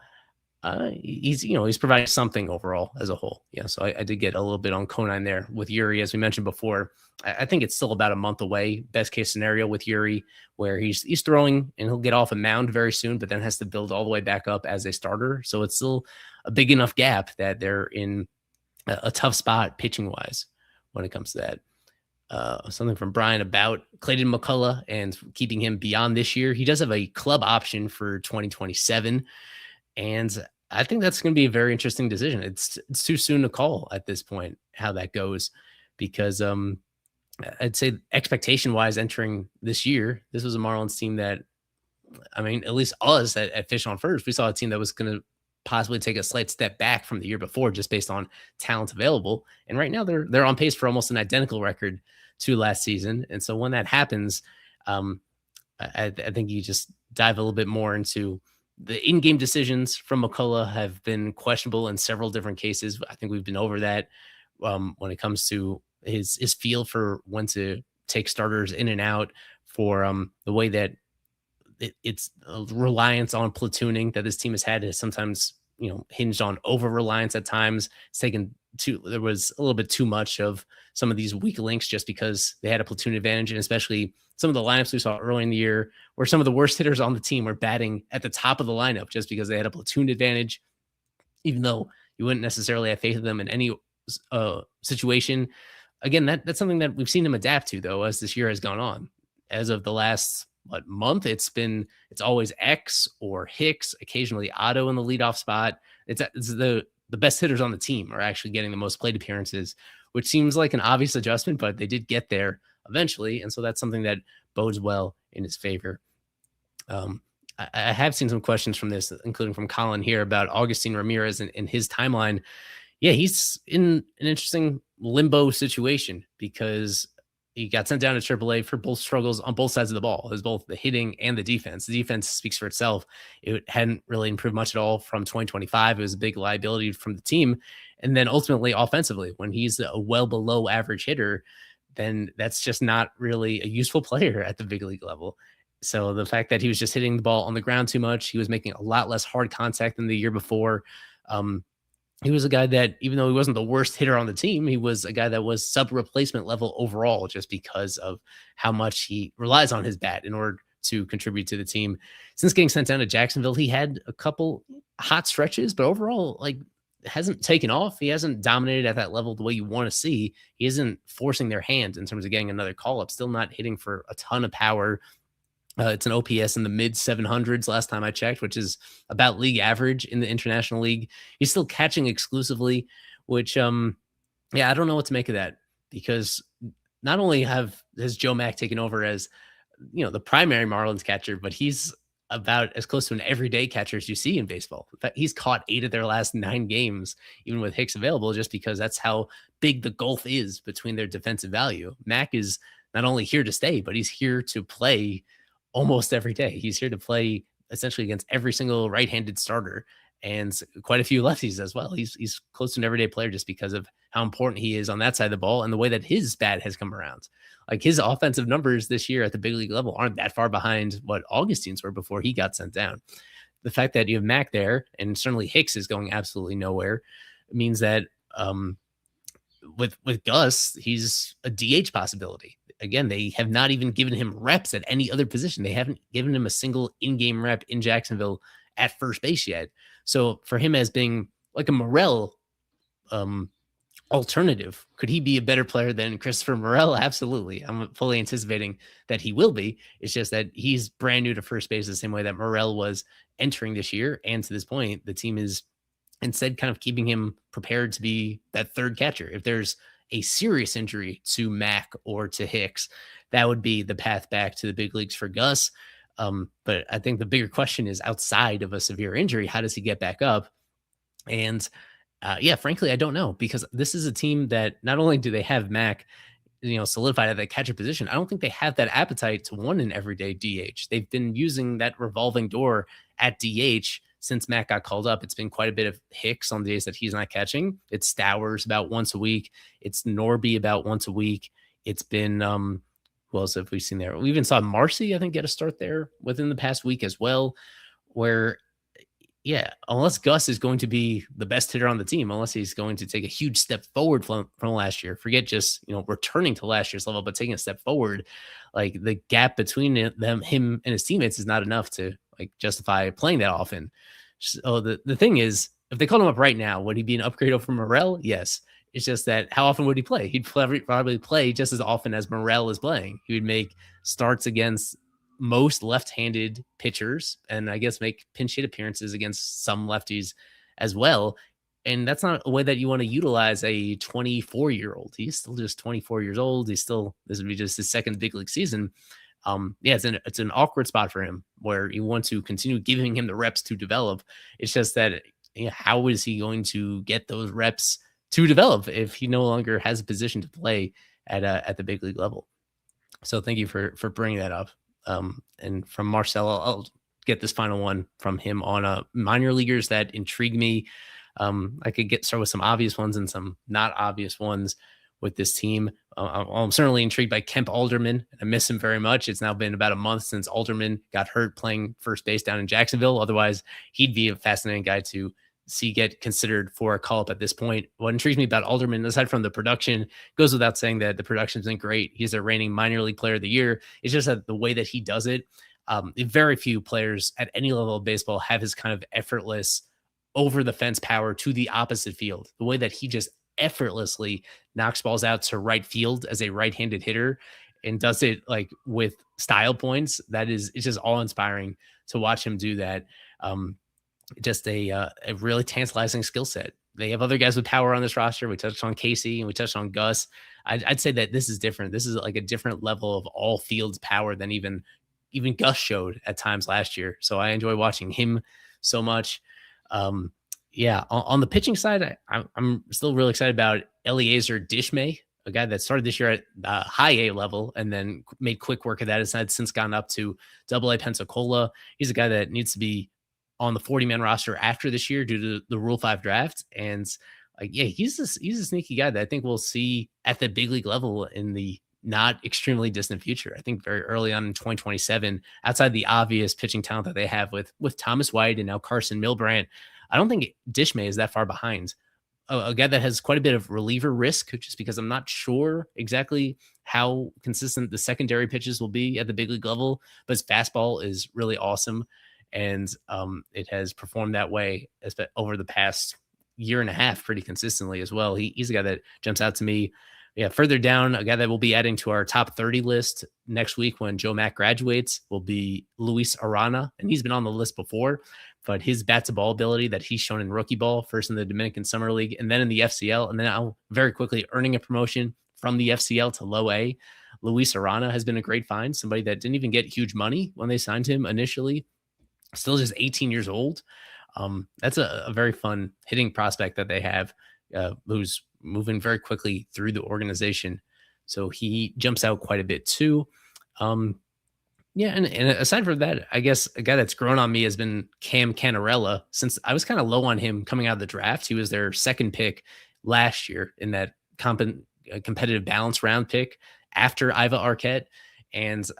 he's providing something overall as a whole. Yeah. So I did get a little bit on Conine there with Yuri, as we mentioned before. I think it's still about a month away, best case scenario with Yuri, where he's throwing and he'll get off a mound very soon, but then has to build all the way back up as a starter. So it's still a big enough gap that they're in a tough spot pitching wise when it comes to that. Something from Brian about Clayton McCullough and keeping him beyond this year. He does have a club option for 2027. And I think that's going to be a very interesting decision. It's too soon to call at this point how that goes, because I'd say expectation wise entering this year, this was a Marlins team that, I mean, at least us at Fish on First, we saw a team that was going to possibly take a slight step back from the year before, just based on talent available. And right now they're on pace for almost an identical record to last season. And so when that happens, I think you just dive a little bit more into The in-game decisions from McCullough have been questionable in several different cases. I think we've been over that when it comes to his feel for when to take starters in and out, for the way that it's a reliance on platooning that this team has had is sometimes, hinged on over reliance at times. It's taken there was a little bit too much of some of these weak links just because they had a platoon advantage, and especially some of the lineups we saw early in the year where some of the worst hitters on the team were batting at the top of the lineup just because they had a platoon advantage, even though you wouldn't necessarily have faith in them in any situation. Again, that's something that we've seen him adapt to, though, as this year has gone on. As of the last month, it's always X or Hicks, occasionally Otto in the leadoff spot. It's the best hitters on the team are actually getting the most plate appearances, which seems like an obvious adjustment, but they did get there eventually, and so that's something that bodes well in his favor. I have seen some questions from this, including from Colin here, about Augustin Ramirez and his timeline. Yeah, he's in an interesting limbo situation because he got sent down to AAA for both struggles on both sides of the ball. It was both the hitting and the defense. The defense speaks for itself. It hadn't really improved much at all from 2025. It was a big liability from the team. And then ultimately offensively, when he's a well below average hitter, then that's just not really a useful player at the big league level. So the fact that he was just hitting the ball on the ground too much, he was making a lot less hard contact than the year before. He was a guy that, even though he wasn't the worst hitter on the team, he was a guy that was sub-replacement level overall just because of how much he relies on his bat in order to contribute to the team. Since getting sent down to Jacksonville, he had a couple hot stretches, but overall, hasn't taken off. He hasn't dominated at that level the way you want to see. He isn't forcing their hand in terms of getting another call-up, still not hitting for a ton of power. It's an OPS in the mid 700s last time I checked, which is about league average in the International League. He's still catching exclusively, which, I don't know what to make of that, because not only has Joe Mack taken over as, the primary Marlins catcher, but he's about as close to an everyday catcher as you see in baseball. In fact, he's caught 8 of their last 9 games, even with Hicks available, just because that's how big the gulf is between their defensive value. Mack is not only here to stay, but he's here to play almost every day. He's here to play essentially against every single right-handed starter and quite a few lefties as well. He's close to an everyday player just because of how important he is on that side of the ball and the way that his bat has come around. Like, his offensive numbers this year at the big league level aren't that far behind what Augustin's were before he got sent down. The fact that you have Mack there, and certainly Hicks is going absolutely nowhere, means that with Gus, he's a DH possibility. Again, they have not even given him reps at any other position. They haven't given him a single in-game rep in Jacksonville at first base yet. So for him as being like a Morel alternative, could he be a better player than Christopher Morel? Absolutely. I'm fully anticipating that he will be. It's just that he's brand new to first base the same way that Morel was entering this year. And to this point, the team is instead kind of keeping him prepared to be that third catcher. If there's a serious injury to Mack or to Hicks, that would be the path back to the big leagues for Gus. But I think the bigger question is, outside of a severe injury, how does he get back up? And frankly, I don't know, because this is a team that not only do they have Mack, solidified at that catcher position, I don't think they have that appetite to want an everyday DH. They've been using that revolving door at DH since Matt got called up. It's been quite a bit of Hicks on the days that he's not catching. It's Stowers about once a week. It's Norby about once a week. It's been, who else have we seen there? We even saw Marcy, I think, get a start there within the past week as well, where, unless Gus is going to be the best hitter on the team, unless he's going to take a huge step forward from last year, forget just, returning to last year's level, but taking a step forward, like, the gap between him and his teammates is not enough to justify playing that often. So the thing is, if they called him up right now, would he be an upgrade over Morel? Yes. It's just that, how often would he play? He'd probably play just as often as Morel is playing. He would make starts against most left-handed pitchers, and I guess make pinch hit appearances against some lefties as well. And that's not a way that you want to utilize a 24-year-old. He's still just 24 years old. This would be just his second big league season. It's an awkward spot for him where you want to continue giving him the reps to develop. It's just that, how is he going to get those reps to develop if he no longer has a position to play at the big league level? So thank you for bringing that up. And from Marcel, I'll get this final one from him on minor leaguers that intrigue me. I could start with some obvious ones and some not obvious ones with this team. I'm certainly intrigued by Kemp Alderman. I miss him very much. It's now been about a month since Alderman got hurt playing first base down in Jacksonville. Otherwise, he'd be a fascinating guy to see get considered for a call-up at this point. What intrigues me about Alderman, aside from the production, goes without saying that the production's been great. He's a reigning minor league player of the year. It's just that the way that he does it, very few players at any level of baseball have his kind of effortless over the fence power to the opposite field. The way that he just effortlessly knocks balls out to right field as a right-handed hitter and does it like with style points. It's just awe inspiring to watch him do that. Just a really tantalizing skill set. They have other guys with power on this roster. We touched on Casey and we touched on Gus. I'd say that this is different. This is like a different level of all fields power than even Gus showed at times last year. So I enjoy watching him so much. On the pitching side, I'm still really excited about Eliezer Dishmay, a guy that started this year at high A level and then made quick work of that. It's since gone up to Double-A Pensacola. He's a guy that needs to be on the 40-man roster after this year due to the Rule 5 draft. And he's a sneaky guy that I think we'll see at the big league level in the not extremely distant future. I think very early on in 2027, outside the obvious pitching talent that they have with Thomas White and now Carson Milbrandt, I don't think Dishmay is that far behind. A guy that has quite a bit of reliever risk, just because I'm not sure exactly how consistent the secondary pitches will be at the big league level, but his fastball is really awesome. And it has performed that way over the past year and a half pretty consistently as well. He's a guy that jumps out to me. Yeah, further down, a guy that we'll be adding to our top 30 list next week when Joe Mack graduates will be Luis Arana. And he's been on the list before, but his bat-to-ball ability that he's shown in rookie ball, first in the Dominican Summer League, and then in the FCL, and then now very quickly earning a promotion from the FCL to low A. Luis Arana has been a great find, somebody that didn't even get huge money when they signed him initially. Still just 18 years old. That's a very fun hitting prospect that they have, who's moving very quickly through the organization. So he jumps out quite a bit too. And aside from that, I guess a guy that's grown on me has been Cam Canarella. Since I was kind of low on him coming out of the draft, he was their second pick last year in that competitive balance round pick after Iva Arquette. And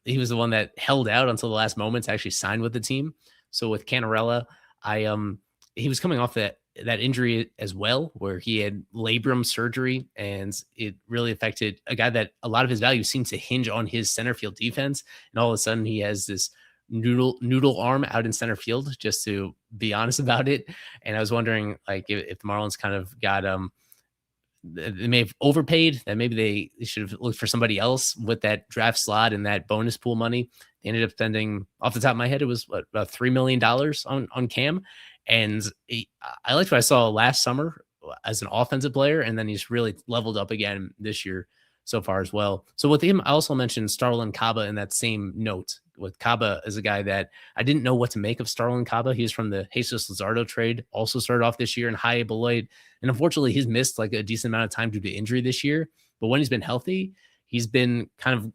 he was the one that held out until the last moment to actually sign with the team. So with Canarella, he was coming off that injury as well, where he had labrum surgery, and it really affected a guy that a lot of his value seems to hinge on his center field defense. And all of a sudden he has this noodle arm out in center field, just to be honest about it. And I was wondering, like, if the Marlins kind of got they may have overpaid, that maybe they should have looked for somebody else with that draft slot and that bonus pool money. They ended up spending, off the top of my head, it was about $3 million on Cam. And I liked what I saw last summer as an offensive player, and then he's really leveled up again this year so far as well. So with him, I also mentioned Starlin Caba in that same note. With Caba as a guy that I didn't know what to make of. Starlin Caba. He was from the Jesus Luzardo trade, also started off this year in high A Beloit. And unfortunately, he's missed like a decent amount of time due to injury this year. But when he's been healthy, he's been kind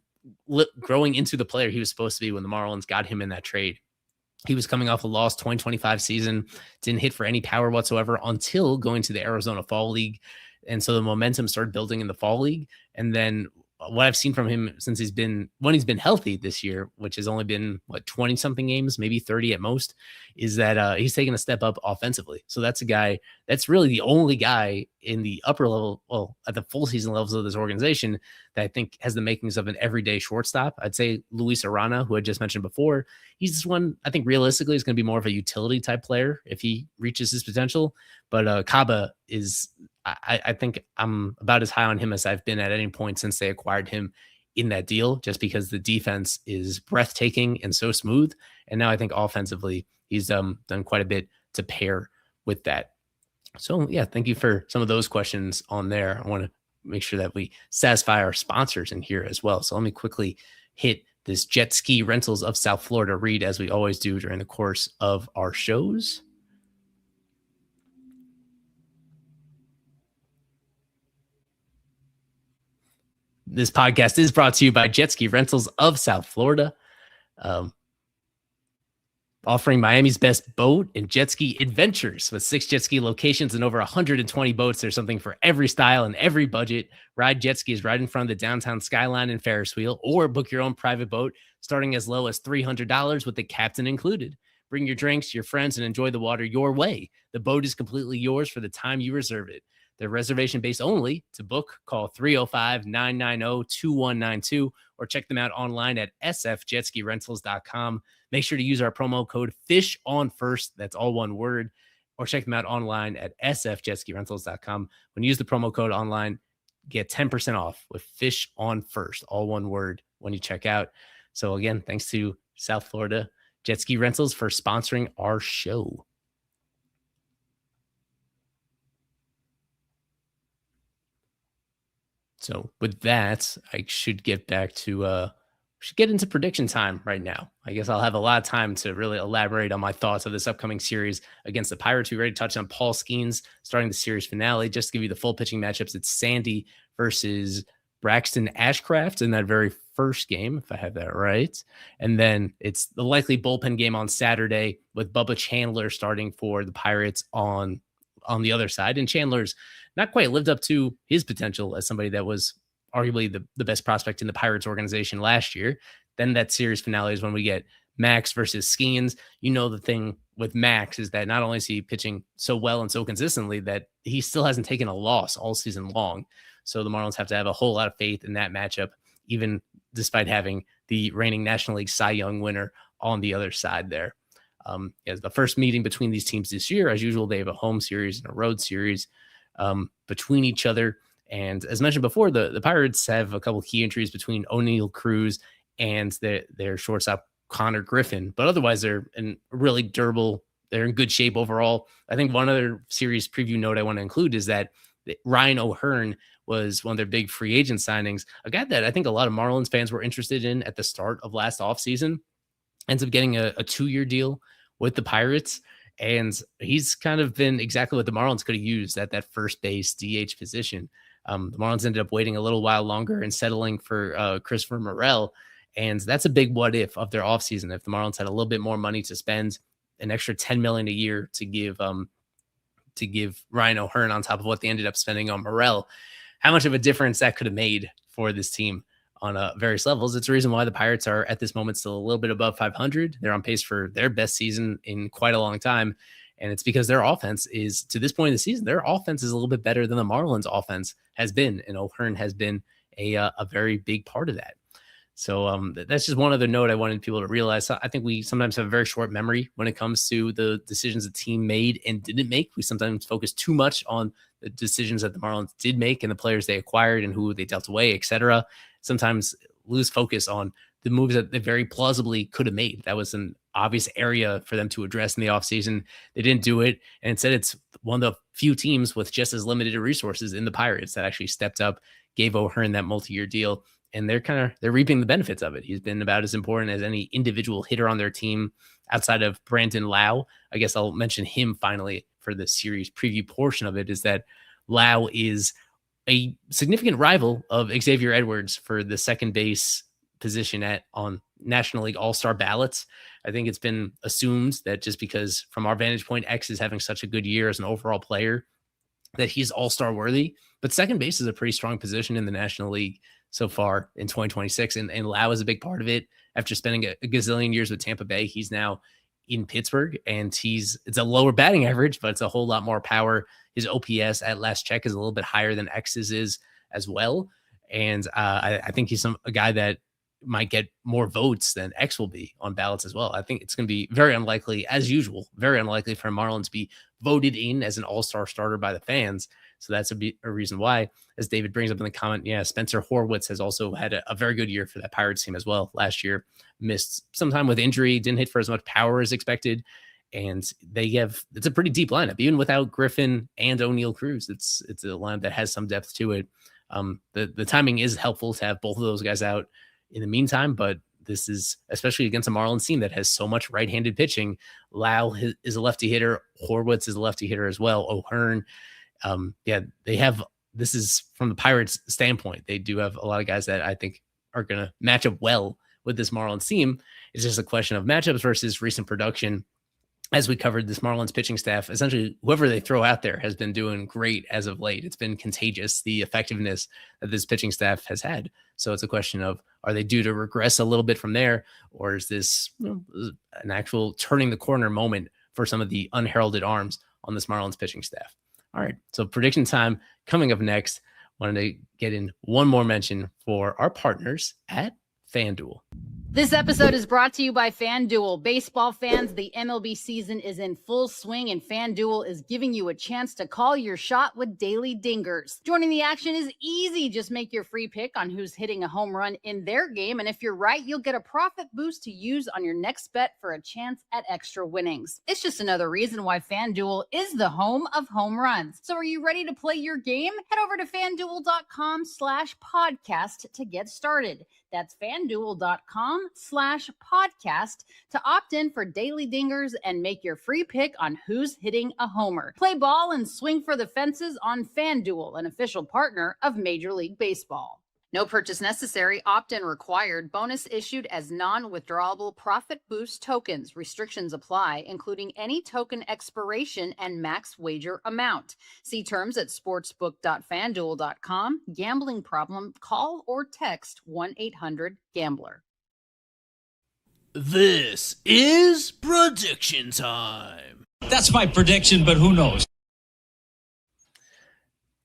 of growing into the player he was supposed to be when the Marlins got him in that trade. He was coming off a lost 2025 season, didn't hit for any power whatsoever until going to the Arizona Fall League. And so the momentum started building in the Fall League. And then what I've seen from him since when he's been healthy this year, which has only been 20 something games, maybe 30 at most, is that he's taken a step up offensively. So that's a guy that's really the only guy in the upper level, well, at the full season levels of this organization that I think has the makings of an everyday shortstop. I'd say Luis Arana, who I just mentioned before, he's this one I think realistically is going to be more of a utility type player if he reaches his potential. But Caba is, I think I'm about as high on him as I've been at any point since they acquired him in that deal, just because the defense is breathtaking and so smooth. And now I think offensively, he's done quite a bit to pair with that. So yeah, thank you for some of those questions on there. I want to make sure that we satisfy our sponsors in here as well. So let me quickly hit this Jet Ski Rentals of South Florida read, as we always do during the course of our shows. This podcast is brought to you by Jet Ski Rentals of South Florida. offering Miami's best boat and jet ski adventures. With 6 jet ski locations and over 120 boats, there's something for every style and every budget. Ride jet skis right in front of the downtown skyline and Ferris wheel, or book your own private boat starting as low as $300 with the captain included. Bring your drinks, your friends, and enjoy the water your way. The boat is completely yours for the time you reserve it. They're reservation based only. To book, call 305-990-2192 or check them out online at sfjetskirentals.com. Make sure to use our promo code FISHONFIRST. That's all one word. Or check them out online at sfjetskirentals.com. When you use the promo code online, get 10% off with FISHONFIRST, all one word, when you check out. So again, thanks to South Florida Jet Ski Rentals for sponsoring our show. So with that, I should get back to should get into prediction time right now. I guess I'll have a lot of time to really elaborate on my thoughts of this upcoming series against the Pirates. We already touched on Paul Skeens starting the series finale. Just to give you the full pitching matchups, it's Sandy versus Braxton Ashcraft in that very first game, if I have that right. And then it's the likely bullpen game on Saturday with Bubba Chandler starting for the Pirates on the other side. And Chandler's not quite lived up to his potential as somebody that was arguably the best prospect in the Pirates organization last year. Then that series finale is when we get Max versus Skeens. You know, the thing with Max is that not only is he pitching so well and so consistently that he still hasn't taken a loss all season long. So the Marlins have to have a whole lot of faith in that matchup, even despite having the reigning National League Cy Young winner on the other side there. As the first meeting between these teams this year, as usual, they have a home series and a road series between each other. And as mentioned before, the Pirates have a couple key injuries between O'Neal Cruz and their shortstop Connor Griffin, but otherwise they're in really durable. They're in good shape overall. I think one other series preview note I want to include is that Ryan O'Hearn was one of their big free agent signings, a guy that I think a lot of Marlins fans were interested in at the start of last offseason. Ends up getting a 2-year deal with the Pirates, and he's kind of been exactly what the Marlins could have used at that first base DH position. The Marlins ended up waiting a little while longer and settling for Christopher Morel, and that's a big what if of their offseason. If the Marlins had a little bit more money to spend, an extra $10 million a year to give Ryan O'Hearn on top of what they ended up spending on Morel, how much of a difference that could have made for this team on various levels. It's the reason why the Pirates are at this moment still a little bit above 500. They're on pace for their best season in quite a long time. And it's because their offense is, to this point in the season, their offense is a little bit better than the Marlins offense has been. And O'Hearn has been a very big part of that. So that's just one other note I wanted people to realize. I think we sometimes have a very short memory when it comes to the decisions the team made and didn't make. We sometimes focus too much on the decisions that the Marlins did make and the players they acquired and who they dealt away, etc. Sometimes lose focus on the moves that they very plausibly could have made. That was an obvious area for them to address in the offseason. They didn't do it. And instead, it's one of the few teams with just as limited resources in the Pirates that actually stepped up, gave O'Hearn that multi-year deal. And they're reaping the benefits of it. He's been about as important as any individual hitter on their team outside of Brandon Lau. I guess I'll mention him finally for the series preview portion of it, is that Lau is a significant rival of Xavier Edwards for the second base position on National League All-Star ballots. I think it's been assumed that just because from our vantage point, X is having such a good year as an overall player, that he's All-Star worthy. But second base is a pretty strong position in the National League so far in 2026. And Lau is a big part of it. After spending a gazillion years with Tampa Bay, he's now in Pittsburgh, and it's a lower batting average, but it's a whole lot more power. His OPS at last check is a little bit higher than X's is as well. And I think he's a guy that might get more votes than X will be on ballots as well. I think it's going to be very unlikely, as usual, very unlikely for Marlins to be voted in as an all-star starter by the fans. So that's a reason why, as David brings up in the comment, Spencer Horwitz has also had a very good year for that Pirates team as well. Last year, missed some time with injury, didn't hit for as much power as expected. And it's a pretty deep lineup, even without Griffin and O'Neal Cruz. It's a lineup that has some depth to it. The timing is helpful to have both of those guys out in the meantime, but this is especially against a Marlins team that has so much right-handed pitching. Lau is a lefty hitter. Horwitz is a lefty hitter as well. O'Hearn. This is from the Pirates standpoint. They do have a lot of guys that I think are going to match up well with this Marlins team. It's just a question of matchups versus recent production. As we covered, this Marlins pitching staff, essentially whoever they throw out there has been doing great as of late. It's been contagious, the effectiveness that this pitching staff has had. So it's a question of, are they due to regress a little bit from there? Or is this an actual turning the corner moment for some of the unheralded arms on this Marlins pitching staff? All right, so prediction time coming up next. Wanted to get in one more mention for our partners at FanDuel. This episode is brought to you by FanDuel. Baseball fans, the MLB season is in full swing, and FanDuel is giving you a chance to call your shot with daily dingers. Joining the action is easy. Just make your free pick on who's hitting a home run in their game, and if you're right, you'll get a profit boost to use on your next bet for a chance at extra winnings. It's just another reason why FanDuel is the home of home runs. So are you ready to play your game? Head over to FanDuel.com/podcast to get started. That's FanDuel.com/podcast to opt in for daily dingers and make your free pick on who's hitting a homer. Play ball and swing for the fences on FanDuel, an official partner of Major League Baseball. No purchase necessary. Opt-in required. Bonus issued as non-withdrawable profit boost tokens. Restrictions apply, including any token expiration and max wager amount. See terms at sportsbook.fanduel.com. Gambling problem? Call or text 1-800-GAMBLER. This is prediction time. That's my prediction, but who knows?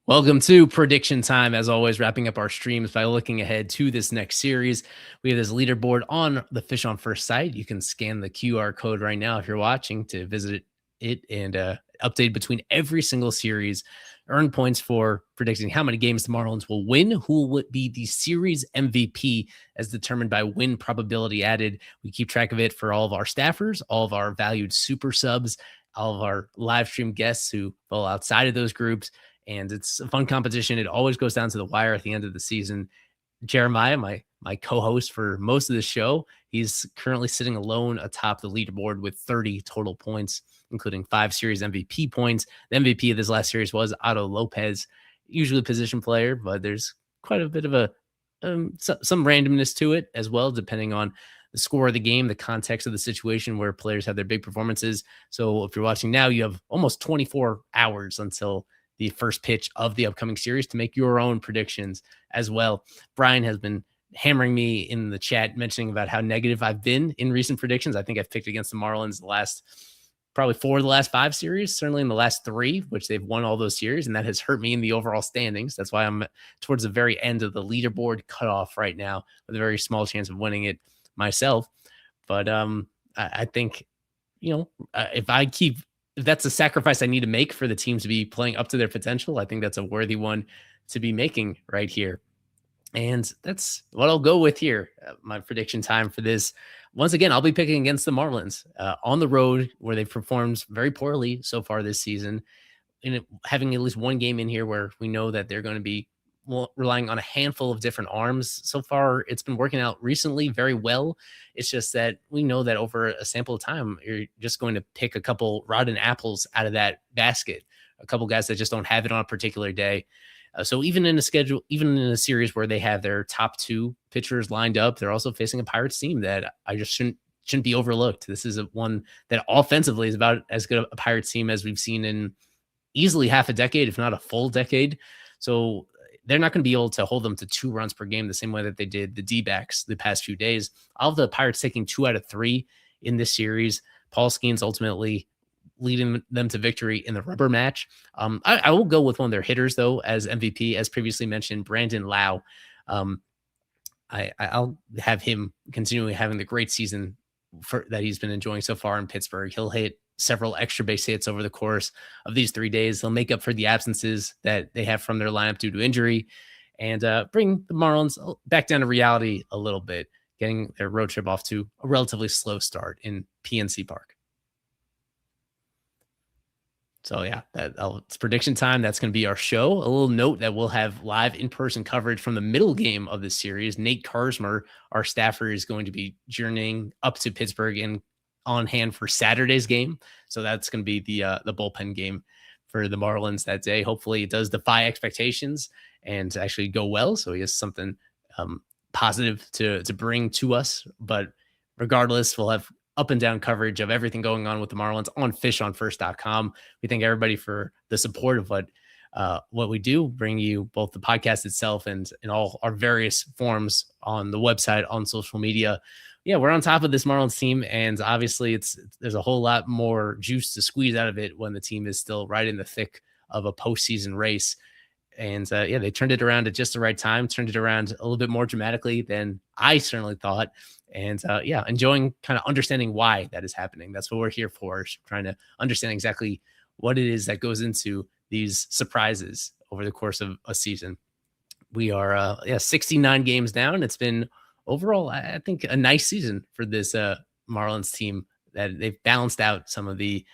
Welcome to prediction time. As always, wrapping up our streams by looking ahead to this next series. We have this leaderboard on the Fish on First site. You can scan the QR code right now if you're watching to visit it and update between every single series. Earn points for predicting how many games the Marlins will win, who will be the series MVP as determined by win probability added. We keep track of it for all of our staffers, all of our valued super subs, all of our live stream guests who fall outside of those groups. And it's a fun competition. It always goes down to the wire at the end of the season. Jeremiah, my co-host for most of the show, he's currently sitting alone atop the leaderboard with 30 total points, including 5 series MVP points. The MVP of this last series was Otto Lopez, usually a position player, but there's quite a bit of a some randomness to it as well, depending on the score of the game, the context of the situation where players have their big performances. So if you're watching now, you have almost 24 hours until the first pitch of the upcoming series to make your own predictions as well. Brian has been hammering me in the chat, mentioning about how negative I've been in recent predictions. I think I've picked against the Marlins the last, probably 4 of the last 5 series, certainly in the last 3, which they've won all those series. And that has hurt me in the overall standings. That's why I'm towards the very end of the leaderboard cutoff right now with a very small chance of winning it myself. But I think, if that's a sacrifice I need to make for the team to be playing up to their potential, I think that's a worthy one to be making right here. And that's what I'll go with here. My prediction time for this. Once again, I'll be picking against the Marlins on the road where they've performed very poorly so far this season. And having at least one game in here where we know that they're going to be relying on a handful of different arms. So far, it's been working out recently very well. It's just that we know that over a sample of time, you're just going to pick a couple rotten apples out of that basket, a couple guys that just don't have it on a particular day. So even in a series where they have their top 2 pitchers lined up, they're also facing a Pirates team that I just shouldn't be overlooked. This is one that offensively is about as good a Pirates team as we've seen in easily half a decade, if not a full decade. So they're not going to be able to hold them to 2 runs per game the same way that they did the D-backs the past few days. All of the Pirates taking 2 out of 3 in this series. Paul Skeens ultimately leading them to victory in the rubber match. I will go with one of their hitters, though, as MVP, as previously mentioned, Brandon Lau. I'll have him continuing having the great season that he's been enjoying so far in Pittsburgh. He'll hit several extra base hits over the course of these 3 days. They'll make up for the absences that they have from their lineup due to injury and bring the Marlins back down to reality a little bit, getting their road trip off to a relatively slow start in PNC Park. So yeah, it's prediction time. That's going to be our show. A little note that we'll have live in-person coverage from the middle game of this series. Nate Karsmer, our staffer, is going to be journeying up to Pittsburgh and on hand for Saturday's game. So that's going to be the bullpen game for the Marlins that day. Hopefully it does defy expectations and actually go well. So he has something positive to bring to us. But regardless, we'll have up and down coverage of everything going on with the Marlins on fishonfirst.com. We thank everybody for the support of what we do, bring you both the podcast itself and in all our various forms on the website, on social media. Yeah, we're on top of this Marlins team, and obviously there's a whole lot more juice to squeeze out of it when the team is still right in the thick of a postseason race. And they turned it around at just the right time, turned it around a little bit more dramatically than I certainly thought. And enjoying kind of understanding why that is happening. That's what we're here for, trying to understand exactly what it is that goes into these surprises over the course of a season. We are 69 games down. It's been overall, I think, a nice season for this Marlins team, that they've balanced out some of the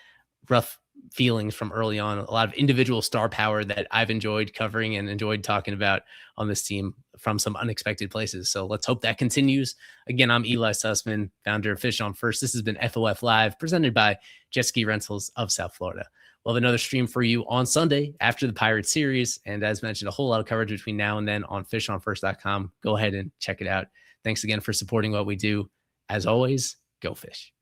rough feelings from early on. A lot of individual star power that I've enjoyed covering and enjoyed talking about on this team from some unexpected places. So let's hope that continues. Again, I'm Eli Sussman, founder of Fish on First. This has been FOF Live, presented by Jet Ski Rentals of South Florida. We'll have another stream for you on Sunday after the Pirates series. And as mentioned, a whole lot of coverage between now and then on fishonfirst.com. Go ahead and check it out. Thanks again for supporting what we do. As always, go fish.